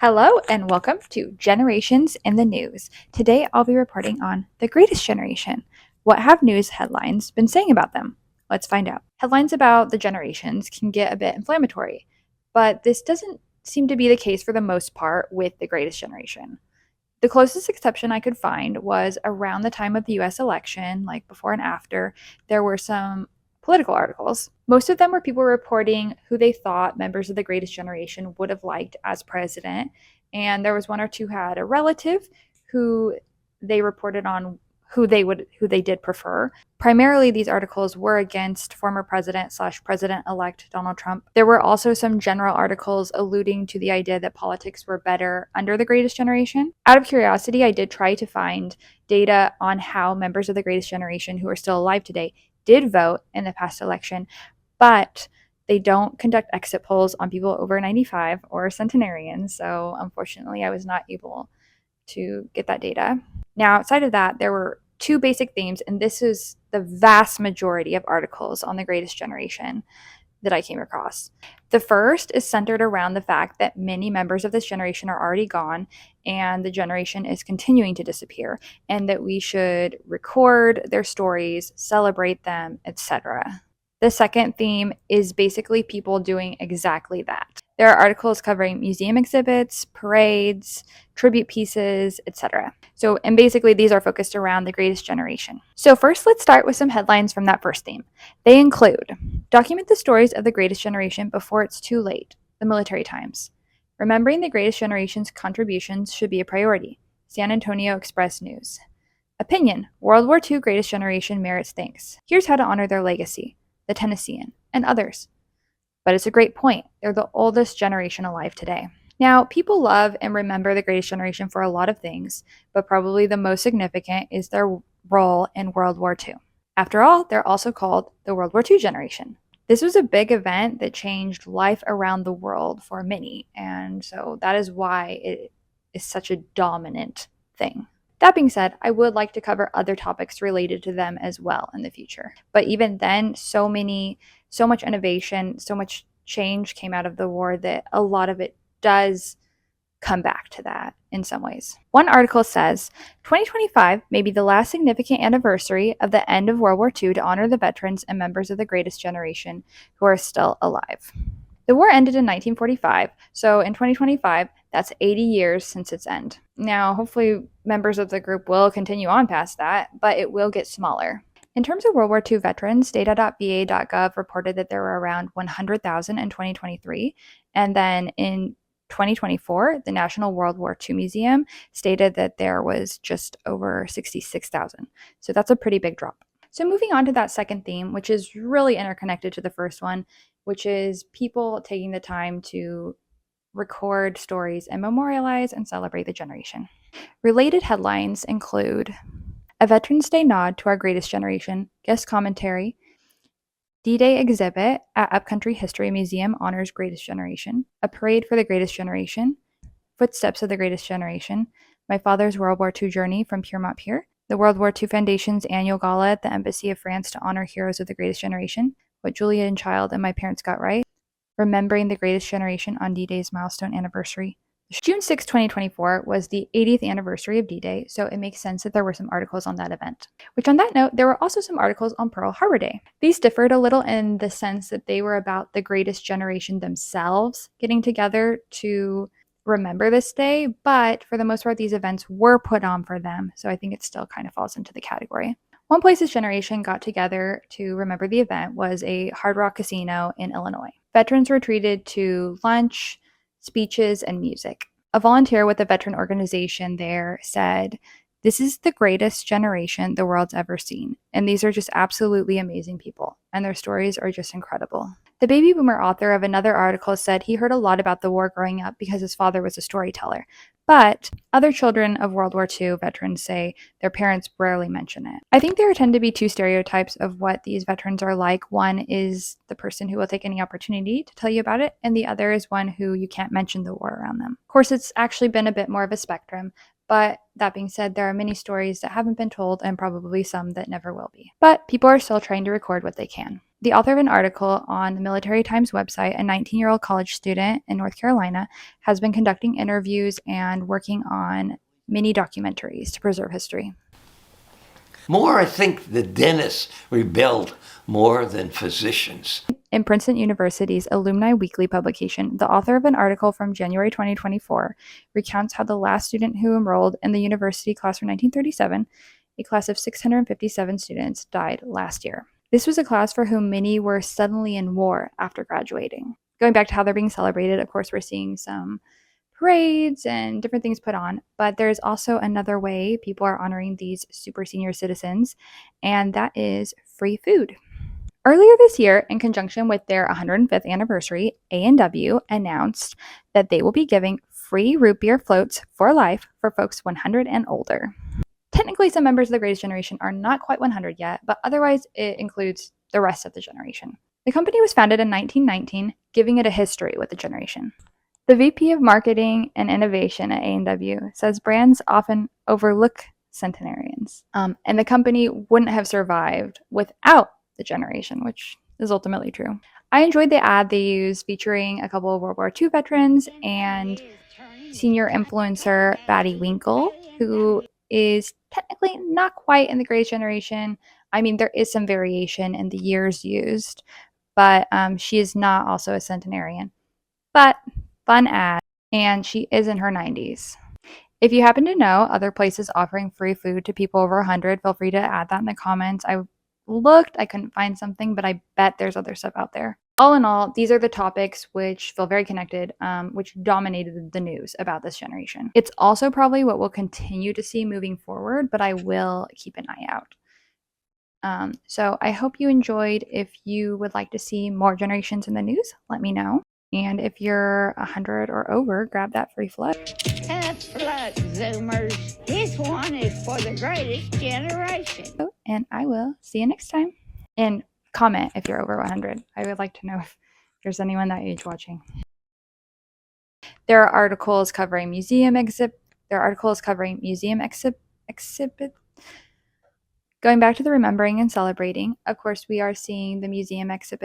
Hello and welcome to Generations in the News. Today I'll be reporting on the greatest generation. What have news headlines been saying about them? Let's find out. Headlines about the generations can get a bit inflammatory, but this doesn't seem to be the case for the most part with the greatest generation. The closest exception I could find was around the time of the US election, like before and after, there were some political articles. Most of them were people reporting who they thought members of the greatest generation would have liked as president. And there was one or two had a relative who they reported on who they did prefer. Primarily, these articles were against former president/president-elect Donald Trump. There were also some general articles alluding to the idea that politics were better under the greatest generation. Out of curiosity, I did try to find data on how members of the greatest generation who are still alive today did vote in the past election, but they don't conduct exit polls on people over 95 or centenarians. So unfortunately, I was not able to get that data. Now, outside of that, there were two basic themes, and this is the vast majority of articles on the greatest generation that I came across. The first is centered around the fact that many members of this generation are already gone and the generation is continuing to disappear, and that we should record their stories, celebrate them, etc. The second theme is basically people doing exactly that. There are articles covering museum exhibits, parades, tribute pieces, etc. And basically these are focused around the greatest generation. So first, let's start with some headlines from that first theme. They include: document the stories of the greatest generation before it's too late, the military times. Remembering the greatest generation's contributions should be a priority, San Antonio Express News. Opinion: World War II greatest generation merits thanks. Here's how to honor their legacy, the Tennessean, and others. But it's a great point. They're the oldest generation alive today. Now, people love and remember the greatest generation for a lot of things, but probably the most significant is their role in World War II. After all, they're also called the World War II generation. This was a big event that changed life around the world for many, and so that is why it is such a dominant thing. That being said, I would like to cover other topics related to them as well in the future. But even then, so much innovation, so much change came out of the war that a lot of it does come back to that in some ways. One article says 2025 may be the last significant anniversary of the end of World War II to honor the veterans and members of the greatest generation who are still alive. The war ended in 1945, so in 2025, that's 80 years since its end. Now, hopefully members of the group will continue on past that, but it will get smaller. In terms of World War II veterans, data.va.gov reported that there were around 100,000 in 2023, and then in 2024, the National World War II Museum stated that there was just over 66,000. So that's a pretty big drop. So moving on to that second theme, which is really interconnected to the first one, which is people taking the time to record stories and memorialize and celebrate the generation. Related headlines include a Veterans Day nod to our greatest generation, guest commentary, D-Day exhibit at Upcountry History Museum honors greatest generation, a parade for the greatest generation, footsteps of the greatest generation, my father's World War II journey from Piermont Pier, the World War II Foundation's annual gala at the Embassy of France to honor heroes of the greatest generation, what Julia and Child and my parents got right, remembering the greatest generation on D-Day's milestone anniversary. June 6, 2024 was the 80th anniversary of D-Day, so it makes sense that there were some articles on that event. Which, on that note, there were also some articles on Pearl Harbor Day. These differed a little in the sense that they were about the greatest generation themselves getting together to remember this day, but for the most part, these events were put on for them, so I think it still kind of falls into the category. One place this generation got together to remember the event was a Hard Rock casino in Illinois. Veterans were treated to lunch, speeches, and music. A volunteer with a veteran organization there said, "This is the greatest generation the world's ever seen, and these are just absolutely amazing people, and their stories are just incredible." The baby boomer author of another article said he heard a lot about the war growing up because his father was a storyteller, but other children of World War II veterans say their parents rarely mention it. I think there tend to be two stereotypes of what these veterans are like. One is the person who will take any opportunity to tell you about it, and the other is one who you can't mention the war around them. Of course, it's actually been a bit more of a spectrum, but that being said, there are many stories that haven't been told and probably some that never will be. But people are still trying to record what they can. The author of an article on the Military Times website, a 19-year-old college student in North Carolina, has been conducting interviews and working on mini documentaries to preserve history. More, I think the dentists rebelled more than physicians. In Princeton University's Alumni Weekly publication, the author of an article from January 2024 recounts how the last student who enrolled in the university class for 1937, a class of 657 students, died last year. This was a class for whom many were suddenly in war after graduating. Going back to how they're being celebrated, of course, we're seeing some parades and different things put on, but there's also another way people are honoring these super senior citizens, and that is free food. Earlier this year, in conjunction with their 105th anniversary, A&W announced that they will be giving free root beer floats for life for folks 100 and older. Technically, some members of the Greatest Generation are not quite 100 yet, but otherwise it includes the rest of the generation. The company was founded in 1919, giving it a history with the generation. The VP of Marketing and Innovation at A&W says brands often overlook centenarians, and the company wouldn't have survived without the generation, which is ultimately true. I enjoyed the ad they used featuring a couple of World War II veterans and senior influencer Batty Winkle, who is technically not quite in the Greatest Generation. I mean, there is some variation in the years used, but she is not also a centenarian. But fun ad, and she is in her 90s. If you happen to know other places offering free food to people over 100, feel free to add that in the comments. I looked, I couldn't find something, but I bet there's other stuff out there. All in all, these are the topics which feel very connected, which dominated the news about this generation. It's also probably what we'll continue to see moving forward, but I will keep an eye out. So I hope you enjoyed. If you would like to see more generations in the news, let me know. And if you're 100 or over, grab that free float. Tough luck, Zoomers. This one is for the greatest generation. And I will see you next time. And comment if you're over 100. I would like to know if there's anyone that age watching. There are articles covering museum exhibit. Going back to the remembering and celebrating, of course, we are seeing the museum exhibit